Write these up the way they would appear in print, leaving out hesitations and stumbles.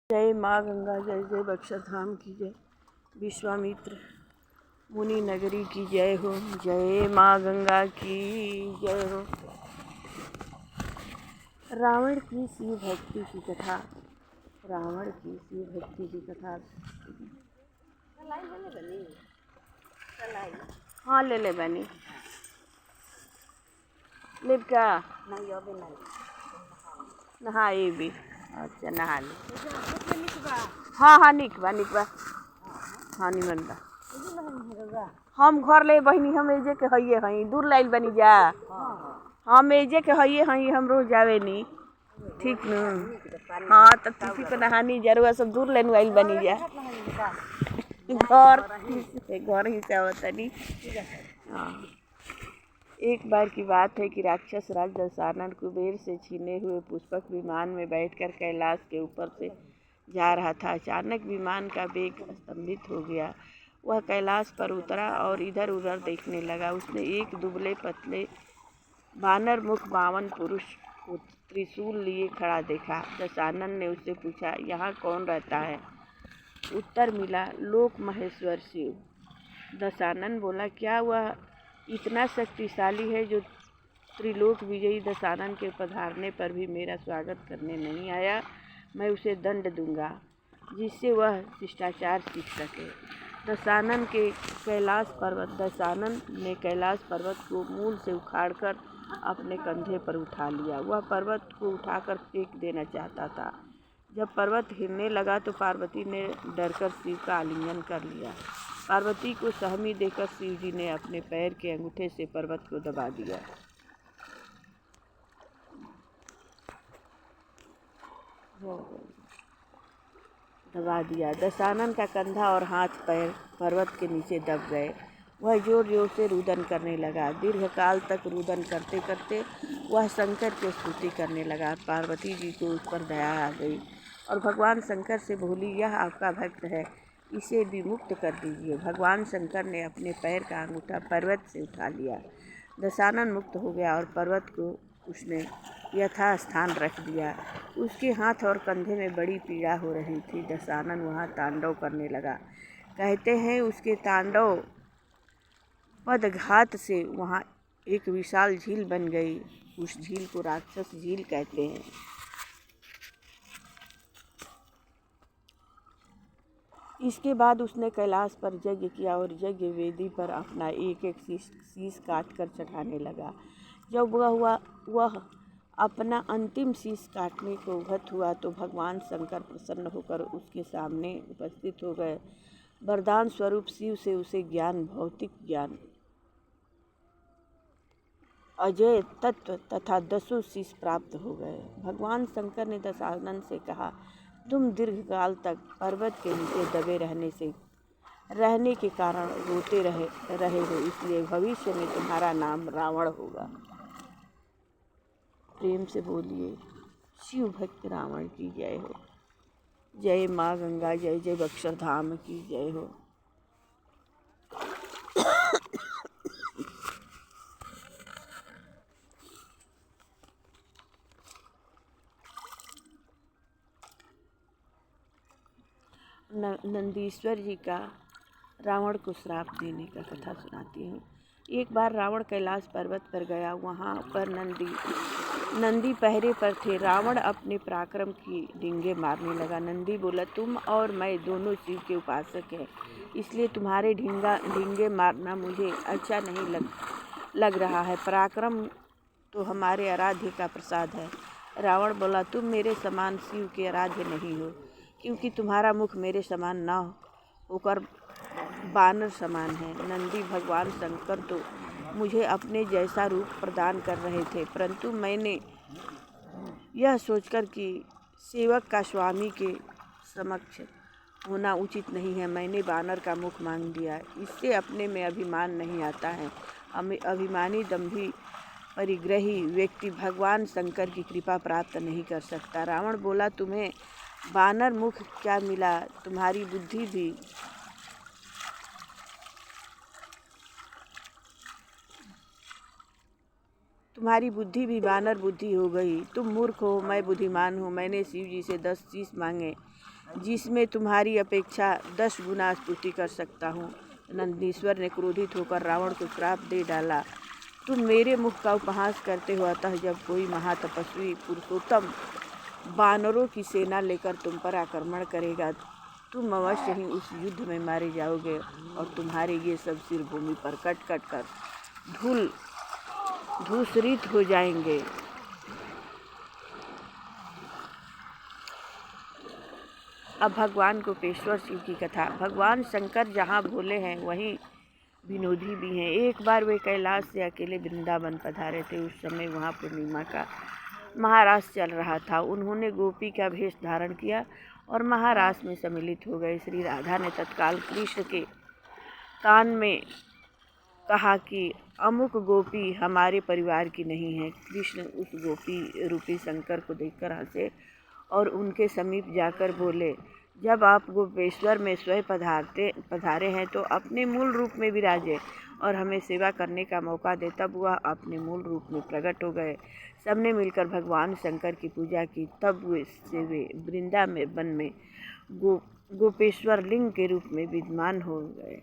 जय माँ गंगा, जय जय बक्षरधाम की जय, विश्वामित्र मुनि नगरी की जय हो। जय माँ गंगा की जय हो। रावण की शिव भक्ति की कथा। रावण की शिव भक्ति की कथा। हाँ ले ले बनी लिप का नहाए भी। अच्छा नहा ले। हाँ निकबा हाँ निमन बा। हम घर ले बहनी हम एजे के हइये हई दूर लाइल बनी जा। हम एजे के हइये हई हम रोज जावे नी ठीक न। हाँ तो किसी को नहानी जरूर सब दूर लेनु आइल बनी जा। घर ही से आवता नी। हाँ एक बार की बात है कि राक्षस राज दशानन कुबेर से छीने हुए पुष्पक विमान में बैठकर कैलाश के ऊपर से जा रहा था। अचानक विमान का वेग स्तंभित हो गया। वह कैलाश पर उतरा और इधर उधर देखने लगा। उसने एक दुबले पतले बानर मुख बावन पुरुष को त्रिशूल लिए खड़ा देखा। दशानन ने उससे पूछा, यहाँ कौन रहता है? उत्तर मिला, लोक महेश्वर शिव। दशानन बोला, क्या वह इतना शक्तिशाली है जो त्रिलोक विजयी दशानन के पधारने पर भी मेरा स्वागत करने नहीं आया? मैं उसे दंड दूंगा जिससे वह शिष्टाचार सीख सके। दशानन ने कैलाश पर्वत को मूल से उखाड़कर अपने कंधे पर उठा लिया। वह पर्वत को उठाकर फेंक देना चाहता था। जब पर्वत हिलने लगा तो पार्वती ने डरकर शिव का आलिंगन कर लिया। पार्वती को सहमी देकर शिव जी ने अपने पैर के अंगूठे से पर्वत को दबा दिया। दशानन का कंधा और हाथ पैर पर्वत के नीचे दब गए। वह जोर जोर से रुदन करने लगा। दीर्घ काल तक रुदन करते करते वह शंकर की स्तुति करने लगा। पार्वती जी को उस पर दया आ गई और भगवान शंकर से बोली, यह आपका भक्त है, इसे विमुक्त कर दीजिए। भगवान शंकर ने अपने पैर का अंगूठा पर्वत से उठा लिया। दशानन मुक्त हो गया और पर्वत को उसने यथास्थान रख दिया। उसके हाथ और कंधे में बड़ी पीड़ा हो रही थी। दशानन वहाँ तांडव करने लगा। कहते हैं उसके तांडव पदघात से वहाँ एक विशाल झील बन गई। उस झील को राक्षस झील कहते हैं। इसके बाद उसने कैलाश पर यज्ञ किया और यज्ञ वेदी पर अपना एक एक शीश काट कर चढ़ाने लगा। जब वह अपना अंतिम शीश काटने को उद्यत हुआ तो भगवान शंकर प्रसन्न होकर उसके सामने उपस्थित हो गए। वरदान स्वरूप शिव से उसे ज्ञान, भौतिक ज्ञान, अजय तत्व तथा 10 शीश प्राप्त हो गए। भगवान शंकर ने दशानन से कहा, तुम दीर्घकाल तक पर्वत के नीचे दबे रहने के कारण रोते रहे हो, इसलिए भविष्य में तुम्हारा नाम रावण होगा। प्रेम से बोलिए, शिव भक्त रावण की जय हो। जय माँ गंगा, जय जय बक्षरधाम की जय हो। नंदीश्वर जी का रावण को श्राप देने का कथा सुनाती हूँ। एक बार रावण कैलाश पर्वत पर गया। वहाँ पर नंदी पहरे पर थे। रावण अपने पराक्रम की डींगे मारने लगा। नंदी बोला, तुम और मैं दोनों शिव के उपासक हैं, इसलिए तुम्हारे डींगे मारना मुझे अच्छा नहीं लग रहा है। पराक्रम तो हमारे आराध्य का प्रसाद है। रावण बोला, तुम मेरे समान शिव के आराध्य नहीं हो, क्योंकि तुम्हारा मुख मेरे समान न होकर बानर समान है। नंदी, भगवान शंकर तो मुझे अपने जैसा रूप प्रदान कर रहे थे, परंतु मैंने यह सोचकर कि सेवक का स्वामी के समक्ष होना उचित नहीं है, मैंने बानर का मुख मांग दिया। इससे अपने में अभिमान नहीं आता है। अभिमानी, दंभी, परिग्रही व्यक्ति भगवान शंकर की कृपा प्राप्त नहीं कर सकता। रावण बोला, तुम्हें बानर मुख क्या मिला? तुम्हारी तुम्हारी बुद्धि भी वानर बुद्धि हो गई। तुम मूर्ख हो, मैं बुद्धिमान हूँ। मैंने शिव जी से 10 शीश मांगे, जिसमें तुम्हारी अपेक्षा 10 गुना स्तुति कर सकता हूँ। नंदीश्वर ने क्रोधित होकर रावण को श्राप दे डाला। तुम मेरे मुख का उपहास करते हो, अतः जब कोई महातपस्वी पुरुषोत्तम वानरों की सेना लेकर तुम पर आक्रमण करेगा, तुम अवश्य ही उस युद्ध में मारे जाओगे और तुम्हारे ये सब सिर भूमि पर कट कट कर धूसरित हो जाएंगे। अब भगवान गोपेश्वर शिव की कथा। भगवान शंकर जहाँ भोले हैं वहीं विनोदी भी हैं। एक बार वे कैलाश से अकेले वृंदावन पधारे थे। उस समय वहाँ पूर्णिमा का महारास चल रहा था। उन्होंने गोपी का भेष धारण किया और महारास में सम्मिलित हो गए। श्री राधा ने तत्काल कृष्ण के कान में कहा कि अमुक गोपी हमारे परिवार की नहीं है। कृष्ण उस गोपी रूपी शंकर को देखकर हंसे और उनके समीप जाकर बोले, जब आप गोपेश्वर में स्वयं पधारे हैं तो अपने मूल रूप में विराजे और हमें सेवा करने का मौका दे। तब वह अपने मूल रूप में प्रकट हो गए। सबने मिलकर भगवान शंकर की पूजा की। तब वे वृंदावन में गोपेश्वर लिंग के रूप में विद्यमान हो गए।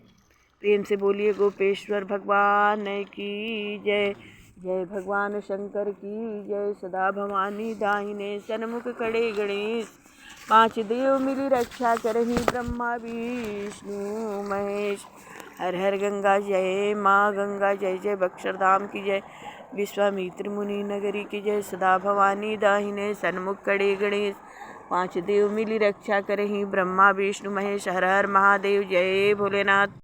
प्रेम से बोलिए गोपेश्वर भगवान की जय। जय भगवान शंकर की जय। सदा भवानी दाहिने सन्मुख खड़े गणेश, 5 देव मिली रक्षा करही, ब्रह्मा विष्णु महेश। हर हर गंगा जय, माँ गंगा जय। जय बक्षरधाम की जय, विश्वामित्र मुनि नगरी की जय। सदा भवानी दाहिने सन्मुख खड़े गणेश, 5 देव मिली रक्षा करही, ब्रह्मा विष्णु महेश। हर हर महादेव। जय भोलेनाथ।